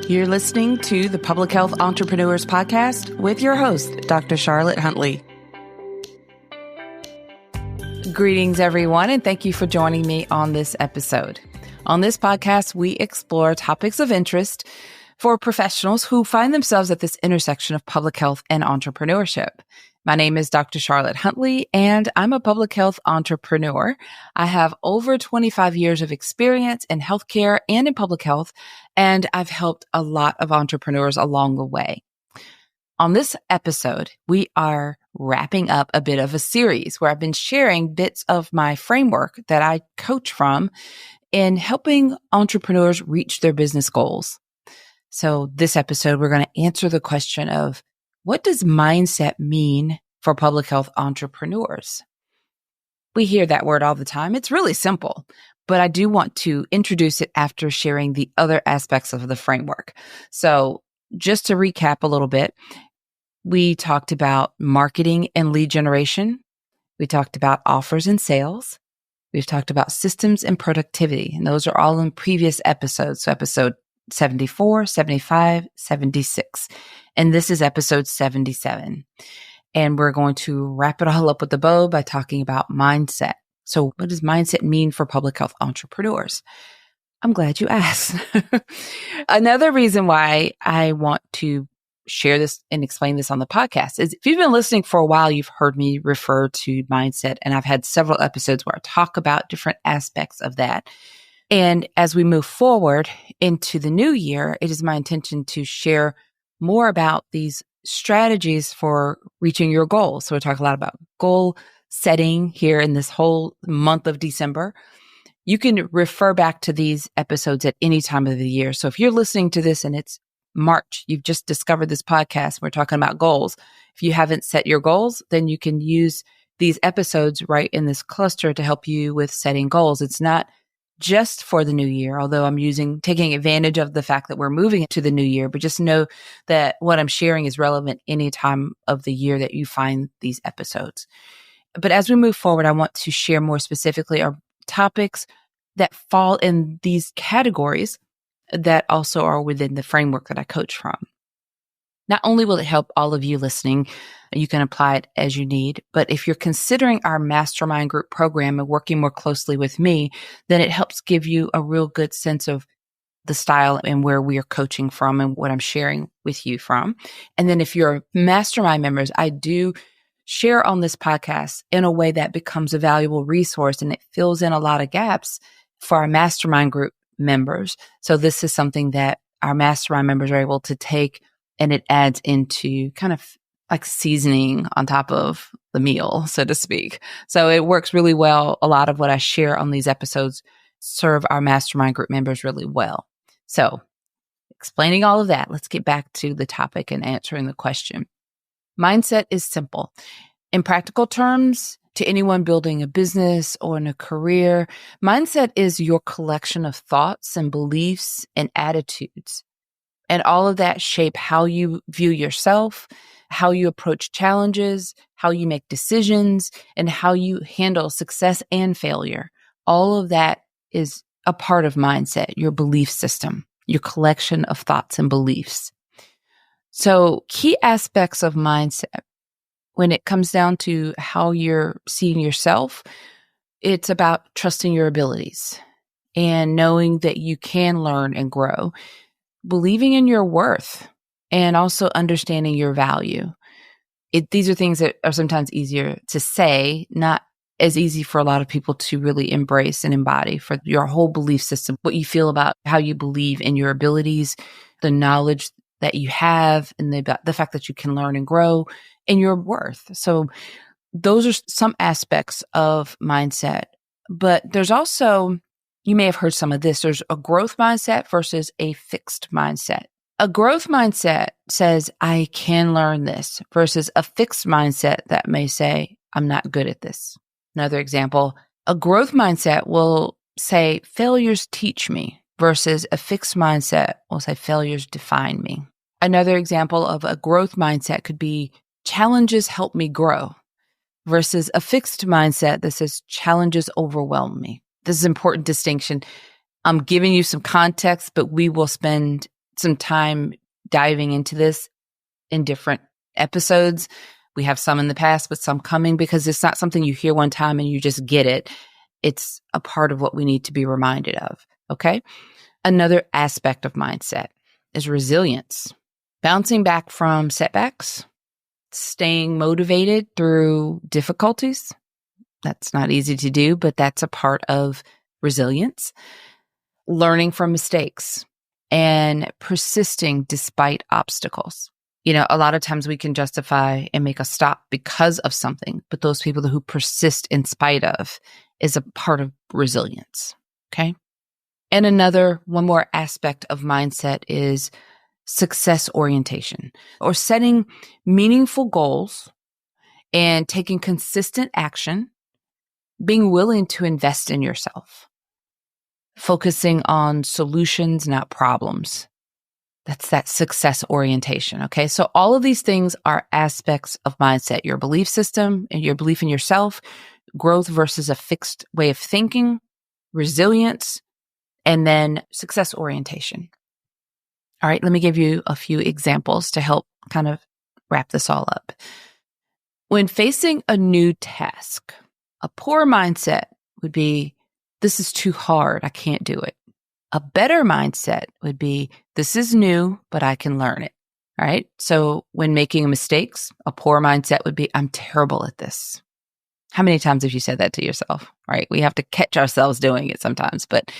You're listening to the Public Health Entrepreneurs Podcast with your host, Dr. Charlotte Huntley. Greetings, everyone, and thank you for joining me on this episode. On this podcast, we explore topics of interest for professionals who find themselves at this intersection of public health and entrepreneurship. My name is Dr. Charlotte Huntley, and I'm a public health entrepreneur. I have over 25 years of experience in healthcare and in public health, and I've helped a lot of entrepreneurs along the way. On this episode, we are wrapping up a bit of a series where I've been sharing bits of my framework that I coach from in helping entrepreneurs reach their business goals. So this episode, we're going to answer the question of, what does mindset mean for public health entrepreneurs? We hear that word all the time. It's really simple, but I do want to introduce it after sharing the other aspects of the framework. So just to recap a little bit, we talked about marketing and lead generation. We talked about offers and sales. We've talked about systems and productivity, and those are all in previous episodes. So episode 74, 75, 76. And this is episode 77. And we're going to wrap it all up with a bow by talking about mindset. So what does mindset mean for public health entrepreneurs? I'm glad you asked. Another reason why I want to share this and explain this on the podcast is if you've been listening for a while, you've heard me refer to mindset. And I've had several episodes where I talk about different aspects of that. And as we move forward into the new year, it is my intention to share more about these strategies for reaching your goals. So we talk a lot about goal setting here in this whole month of December. You can refer back to these episodes at any time of the year. So if you're listening to this and it's March, you've just discovered this podcast, we're talking about goals. If you haven't set your goals, then you can use these episodes right in this cluster to help you with setting goals. It's not just for the new year, although I'm taking advantage of the fact that we're moving into the new year, but just know that what I'm sharing is relevant any time of the year that you find these episodes. But as we move forward, I want to share more specifically our topics that fall in these categories that also are within the framework that I coach from. Not only will it help all of you listening, you can apply it as you need, but if you're considering our mastermind group program and working more closely with me, then it helps give you a real good sense of the style and where we are coaching from and what I'm sharing with you from. And then if you're mastermind members, I do share on this podcast in a way that becomes a valuable resource and it fills in a lot of gaps for our mastermind group members. So this is something that our mastermind members are able to take and it adds into kind of like seasoning on top of the meal, so to speak. So it works really well. A lot of what I share on these episodes serve our mastermind group members really well. So explaining all of that, let's get back to the topic and answering the question. Mindset is simple. In practical terms, to anyone building a business or in a career, mindset is your collection of thoughts and beliefs and attitudes. And all of that shape how you view yourself, how you approach challenges, how you make decisions, and how you handle success and failure. All of that is a part of mindset, your belief system, your collection of thoughts and beliefs. So key aspects of mindset, when it comes down to how you're seeing yourself, it's about trusting your abilities and knowing that you can learn and grow. Believing in your worth and also understanding your value. These are things that are sometimes easier to say, not as easy for a lot of people to really embrace and embody for your whole belief system, what you feel about how you believe in your abilities, the knowledge that you have, and the fact that you can learn and grow, and your worth. So those are some aspects of mindset. But there's also, you may have heard some of this, there's a growth mindset versus a fixed mindset. A growth mindset says, I can learn this, versus a fixed mindset that may say, I'm not good at this. Another example, a growth mindset will say, failures teach me, versus a fixed mindset will say, failures define me. Another example of a growth mindset could be, challenges help me grow, versus a fixed mindset that says, challenges overwhelm me. This is an important distinction. I'm giving you some context, but we will spend some time diving into this in different episodes. We have some in the past, but some coming, because it's not something you hear one time and you just get it. It's a part of what we need to be reminded of. Okay. Another aspect of mindset is resilience. Bouncing back from setbacks, staying motivated through difficulties. That's not easy to do, but that's a part of resilience. Learning from mistakes and persisting despite obstacles. A lot of times we can justify and make a stop because of something, but those people who persist in spite of is a part of resilience. Okay. And one more aspect of mindset is success orientation, or setting meaningful goals and taking consistent action, being willing to invest in yourself, focusing on solutions, not problems. That's that success orientation. Okay. So all of these things are aspects of mindset, your belief system and your belief in yourself, growth versus a fixed way of thinking, resilience, and then success orientation. All right. Let me give you a few examples to help kind of wrap this all up. When facing a new task, a poor mindset would be, this is too hard. I can't do it. A better mindset would be, this is new, but I can learn it. All right. So when making mistakes, a poor mindset would be, I'm terrible at this. How many times have you said that to yourself? Right. We have to catch ourselves doing it sometimes, but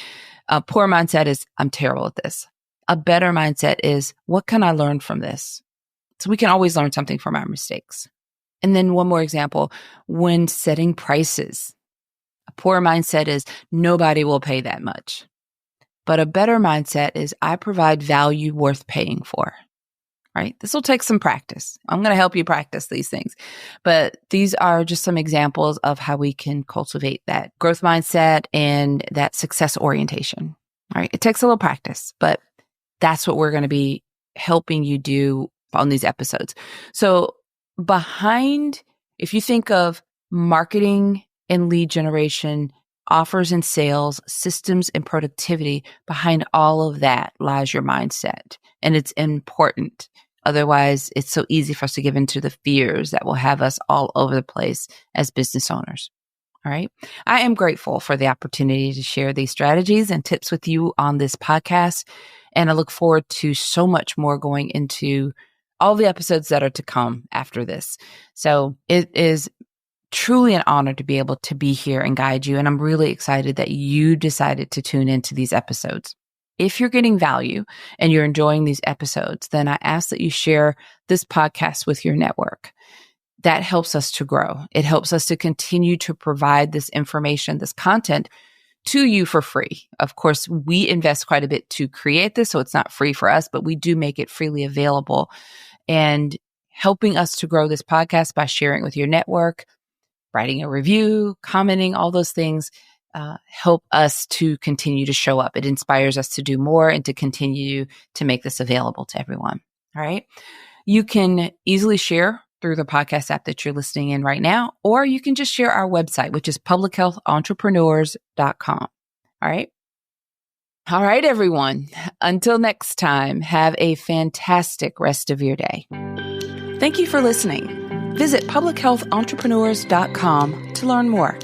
a poor mindset is, I'm terrible at this. A better mindset is, what can I learn from this? So we can always learn something from our mistakes. And then one more example, when setting prices, a poor mindset is, nobody will pay that much. But a better mindset is, I provide value worth paying for. Right? This will take some practice. I'm going to help you practice these things. But these are just some examples of how we can cultivate that growth mindset and that success orientation. All right? It takes a little practice, but that's what we're going to be helping you do on these episodes. So if you think of marketing and lead generation, offers and sales, systems and productivity, behind all of that lies your mindset. And it's important. Otherwise, it's so easy for us to give into the fears that will have us all over the place as business owners. All right. I am grateful for the opportunity to share these strategies and tips with you on this podcast. And I look forward to so much more going into all the episodes that are to come after this. So it is truly an honor to be able to be here and guide you. And I'm really excited that you decided to tune into these episodes. If you're getting value and you're enjoying these episodes, then I ask that you share this podcast with your network. That helps us to grow. It helps us to continue to provide this information, this content to you for free. Of course, we invest quite a bit to create this, so it's not free for us, but we do make it freely available. And helping us to grow this podcast by sharing with your network, writing a review, commenting, all those things help us to continue to show up. It inspires us to do more and to continue to make this available to everyone. All right. You can easily share through the podcast app that you're listening in right now, or you can just share our website, which is publichealthentrepreneurs.com. All right. All right, everyone. Until next time, have a fantastic rest of your day. Thank you for listening. Visit publichealthentrepreneurs.com to learn more.